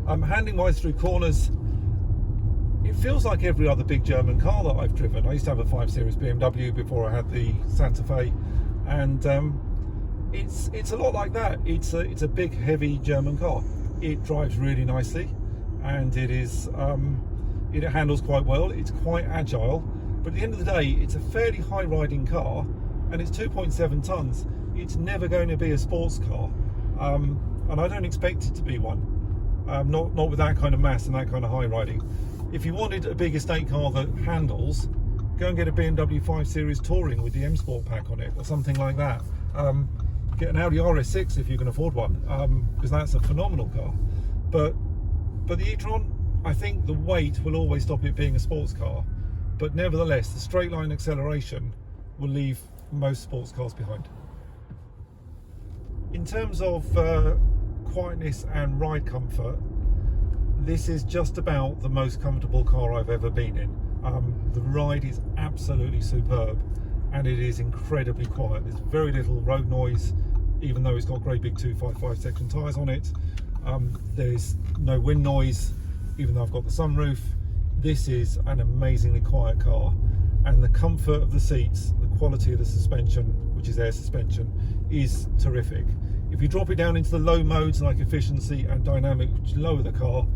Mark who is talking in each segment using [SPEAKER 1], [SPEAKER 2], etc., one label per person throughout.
[SPEAKER 1] Handling wise through corners, it feels like every other big German car that I've driven. I used to have a 5 Series BMW before I had the Santa Fe, and it's a lot like that. It's a big, heavy German car. It drives really nicely, and it handles quite well. It's quite agile, but at the end of the day, it's a fairly high riding car, and it's 2.7 tons. It's never going to be a sports car, and I don't expect it to be one. Not with that kind of mass and that kind of high riding. If you wanted a big estate car that handles, go and get a BMW 5 Series Touring with the M Sport pack on it, or something like that. Get an Audi RS6 if you can afford one, because that's a phenomenal car. But the eTron, I think the weight will always stop it being a sports car, but nevertheless, the straight line acceleration will leave most sports cars behind. In terms of quietness and ride comfort, this is just about the most comfortable car I've ever been in. The ride is absolutely superb, and it is incredibly quiet. There's very little road noise, even though it's got great big 255 section tyres on it. There's no wind noise, even though I've got the sunroof. This is an amazingly quiet car, and the comfort of the seats, the quality of the suspension, which is air suspension, is terrific. If you drop it down into the low modes like efficiency and dynamic, which lower the car,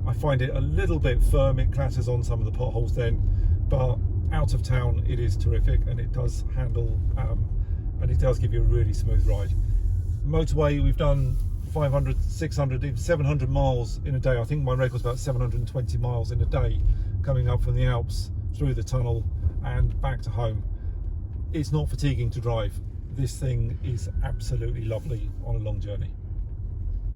[SPEAKER 1] I find it a little bit firm. It clatters on some of the potholes then, but out of town it is terrific, and it does handle and it does give you a really smooth ride. Motorway, we've done 500, 600, even 700 miles in a day. I think my record's about 720 miles in a day, coming up from the Alps through the tunnel and back to home. It's not fatiguing to drive. This thing is absolutely lovely on a long journey.